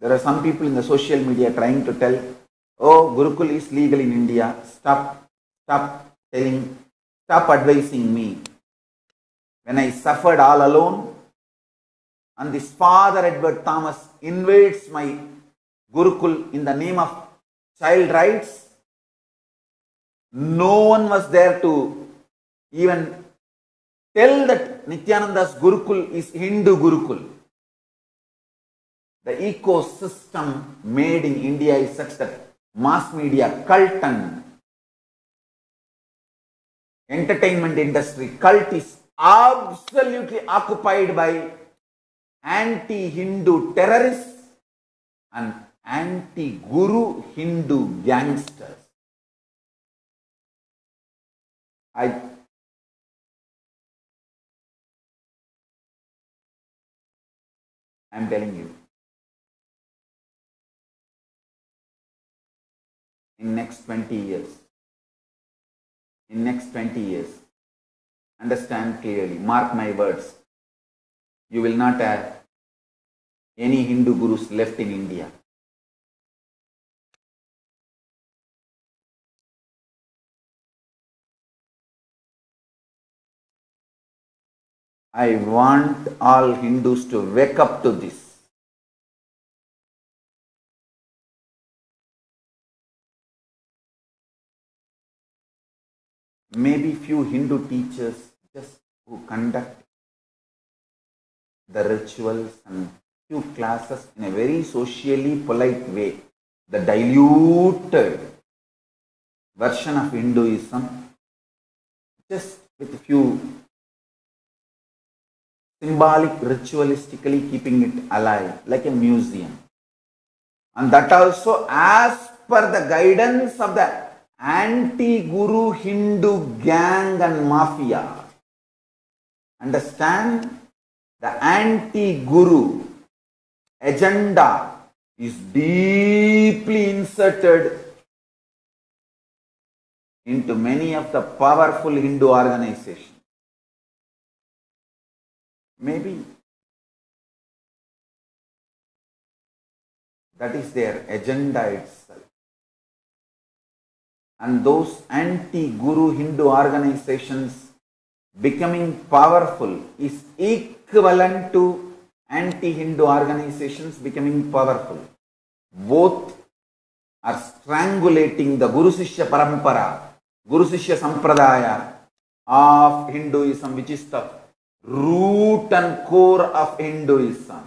There are some people in the social media trying to tell, oh, Gurukul is legal in India. Stop telling, stop advising me. When I suffered all alone, and this Father Edward Thomas invades my Gurukul in the name of child rights, no one was there to even tell that Nityananda's Gurukul is Hindu Gurukul. The ecosystem made in India is such that mass media cult and entertainment industry cult is absolutely occupied by anti-Hindu terrorists and anti-Guru Hindu gangsters. I am telling you, in next 20 years, understand clearly, mark my words, you will not have any Hindu gurus left in India. I want all Hindus to wake up to this. Maybe few Hindu teachers just who conduct the rituals and few classes in a very socially polite way, the diluted version of Hinduism, just with a few symbolic, ritualistically keeping it alive like a museum. And that also as per the guidance of the anti-Guru Hindu gang and mafia. Understand? The anti-Guru agenda is deeply inserted into many of the powerful Hindu organizations. Maybe that is their agenda itself. And those anti-Guru Hindu organizations becoming powerful is equivalent to anti-Hindu organizations becoming powerful. Both are strangulating the Guru Sishya Parampara, Guru Sishya Sampradaya of Hinduism, which is the root and core of Hinduism.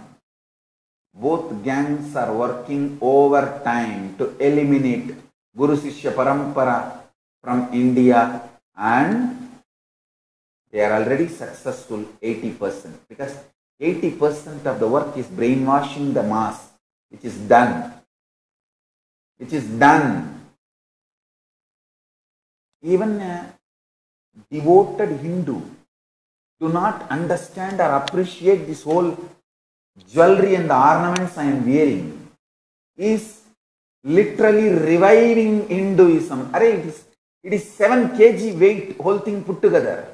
Both gangs are working overtime to eliminate Guru Sishya Parampara from India, and they are already successful 80%, because 80% of the work is brainwashing the mass, which is done. Even a devoted Hindu do not understand or appreciate this whole jewelry and the ornaments I am wearing is literally reviving Hinduism. It is 7 kg weight, whole thing put together.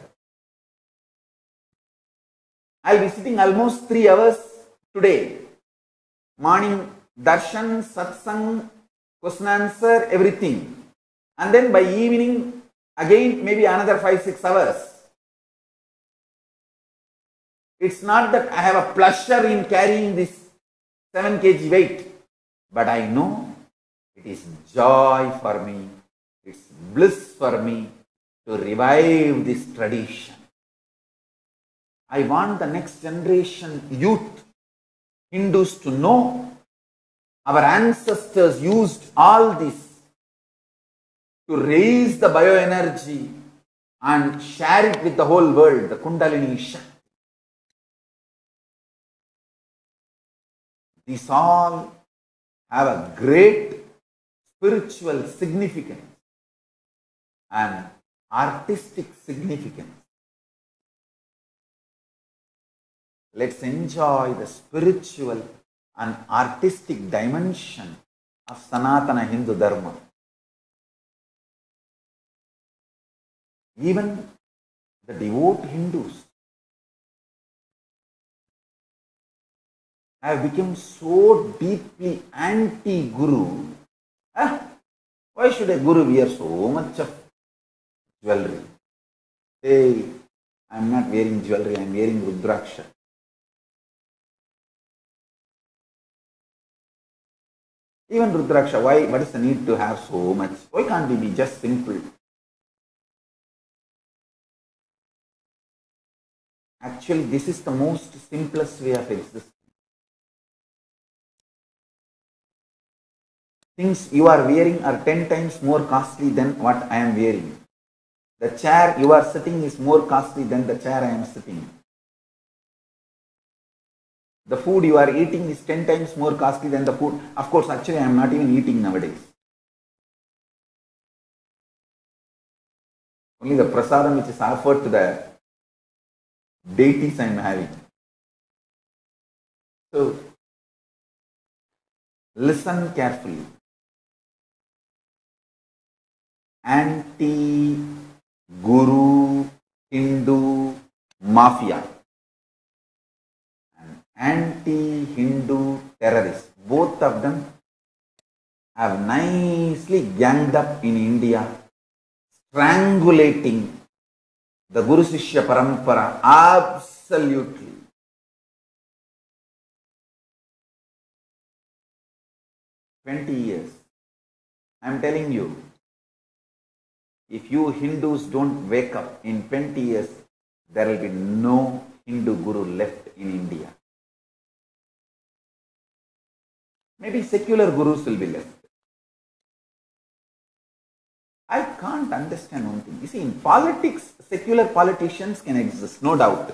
I'll be sitting almost 3 hours today. Morning darshan, satsang, question answer, everything. And then by evening, again maybe another 5-6 hours. It's not that I have a pleasure in carrying this 7 kg weight, but I know it is joy for me, it's bliss for me to revive this tradition. I want the next generation youth, Hindus, to know our ancestors used all this to raise the bioenergy and share it with the whole world, the Kundalini Shakti. These all have a great spiritual significance and artistic significance. Let's enjoy the spiritual and artistic dimension of Sanatana Hindu Dharma. Even the devout Hindus I have become so deeply anti-guru. Why should a guru wear so much of jewelry? Hey, I am not wearing jewelry, I am wearing Rudraksha. Even Rudraksha, why? What is the need to have so much? Why can't we be just simple? Actually, this is the most simplest way of existing. Things you are wearing are 10 times more costly than what I am wearing. The chair you are sitting is more costly than the chair I am sitting. The food you are eating is 10 times more costly than the food. Of course, actually, I am not even eating nowadays. Only the prasadam which is offered to the deities I am having. So, listen carefully. Anti-guru Hindu mafia and anti-Hindu terrorists, both of them have nicely ganged up in India, strangulating the Guru Sishya Parampara. Absolutely. "20 years. I am telling you, if you Hindus don't wake up in 20 years, there will be no Hindu guru left in India. Maybe secular gurus will be left. I can't understand one thing. You see, in politics, secular politicians can exist, no doubt.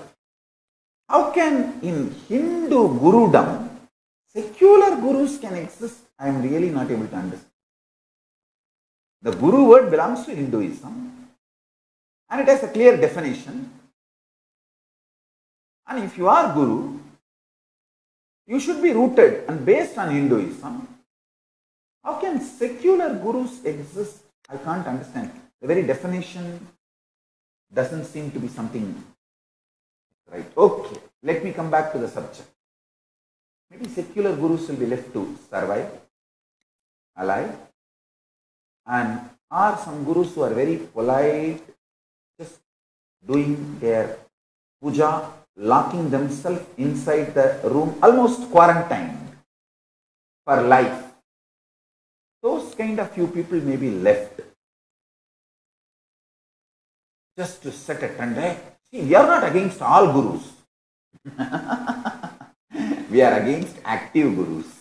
How can in Hindu gurudom, secular gurus can exist? I am really not able to understand. The guru word belongs to Hinduism and it has a clear definition. And if you are guru, you should be rooted and based on Hinduism. How can secular gurus exist? I can't understand. The very definition doesn't seem to be something right. Okay, let me come back to the subject. Maybe secular gurus will be left to survive, alive, and are some gurus who are very polite, just doing their puja, locking themselves inside the room, almost quarantined for life. Those kind of few people may be left just to set a trend. Hey, see, we are not against all gurus. We are against active gurus.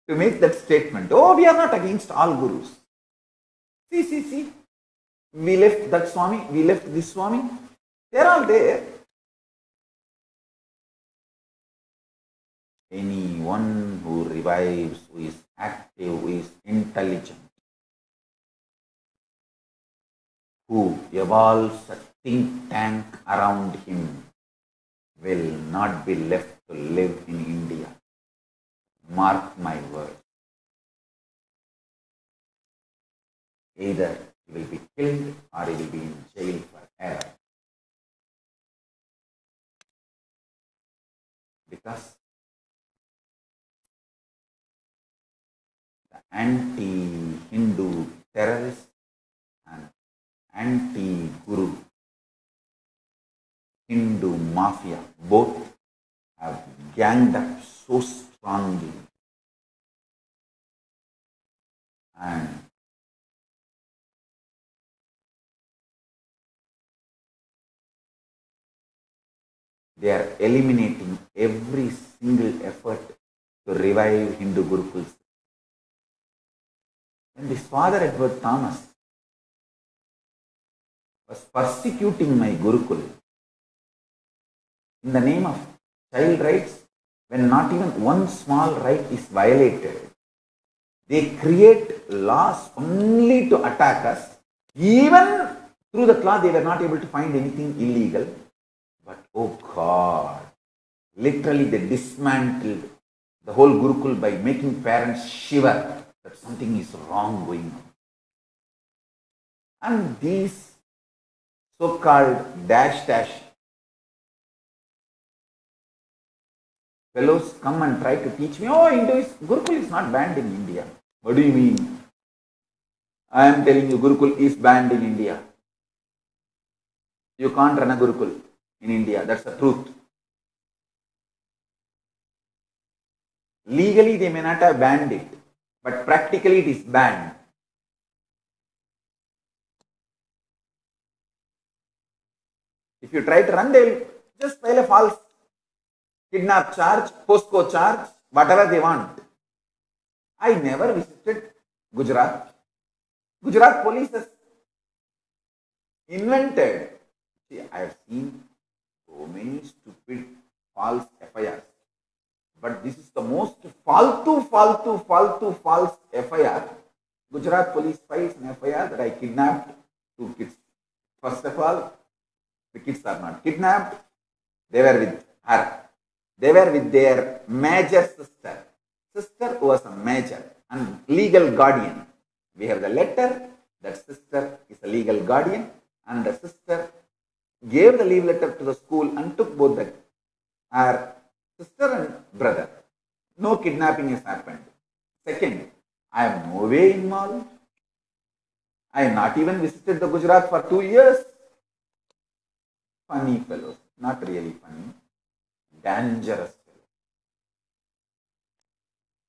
To make that statement, oh, we are not against all gurus. See. We left that Swami, we left this Swami. They're all there. Anyone who revives, who is active, who is intelligent, who evolves a think tank around him, will not be left to live in India. Mark my word. Either he will be killed or he will be in jail forever. Because the anti-Hindu terrorists and anti-Guru Hindu mafia both have ganged up so strongly, and they are eliminating every single effort to revive Hindu Gurukuls. When this Father Edward Thomas was persecuting my Gurukul in the name of child rights, when not even one small right is violated, they create laws only to attack us. Even through the law, they were not able to find anything illegal. But oh God, literally they dismantled the whole Gurukul by making parents shiver that something is wrong going on. And these so-called dash Fellows come and try to teach me, oh, Gurukul is not banned in India. What do you mean? I am telling you, Gurukul is banned in India. You can't run a Gurukul in India. That's the truth. Legally, they may not have banned it, but practically it is banned. If you try to run, they will just file a false kidnap charge, POSCO charge, whatever they want. I never visited Gujarat. Gujarat police has invented. See, I have seen so many stupid false FIRs. But this is the most false FIR. Gujarat police files an FIR that I kidnapped 2 kids. First of all, the kids are not kidnapped. They were with her. They were with their major sister. Sister was a major and legal guardian. We have the letter that sister is a legal guardian, and the sister gave the leave letter to the school and took both her sister and brother. No kidnapping has happened. Second, I am no way involved. I have not even visited the Gujarat for 2 years. Funny fellows, not really funny, dangerous fellows.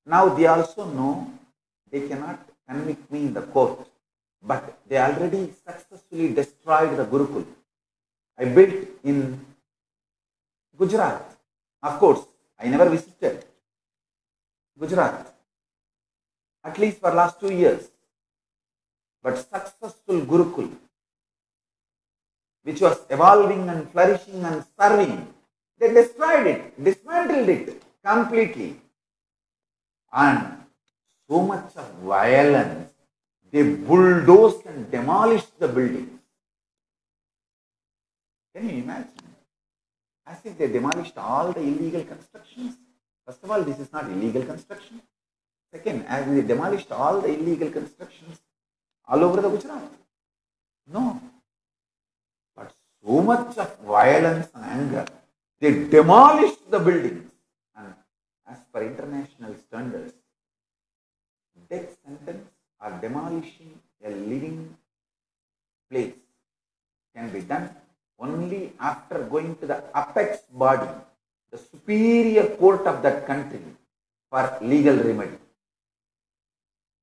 Now they also know they cannot convict me in the court, but they already successfully destroyed the Gurukul I built in Gujarat. Of course, I never visited Gujarat, at least for last 2 years. But successful Gurukul, which was evolving and flourishing and serving, they destroyed it, dismantled it completely. And so much of violence, they bulldozed and demolished the buildings. Can you imagine? As if they demolished all the illegal constructions. First of all, this is not illegal construction. Second, as they demolished all the illegal constructions all over the Gujarat. No. But so much of violence and anger, they demolished the buildings. And as per international standards, death sentence or demolishing a living place can be done only after going to the apex body, the superior court of that country, for legal remedy.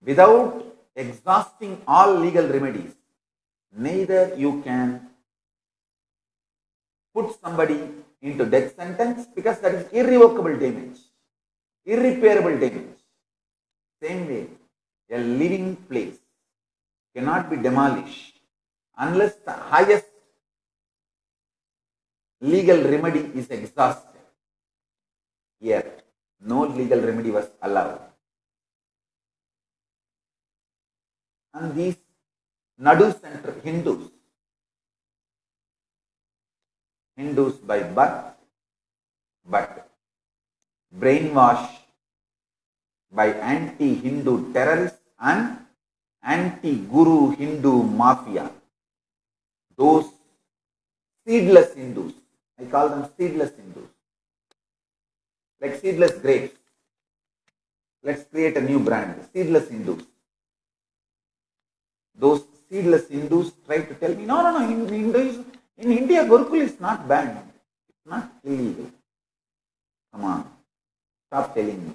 Without exhausting all legal remedies, neither you can put somebody into death sentence, because that is irrevocable damage, irreparable damage. Same way, a living place cannot be demolished unless the highest legal remedy is exhausted. Here, no legal remedy was allowed. And these Nadu Center Hindus by birth, but brainwashed by anti-Hindu terrorists and anti-Guru Hindu mafia. Those seedless Hindus, I call them seedless Hindus, like seedless grapes. Let's create a new brand, seedless Hindus. Those seedless Hindus try to tell me, no, in India, Gurukul is not banned. It's not illegal. Come on, stop telling me.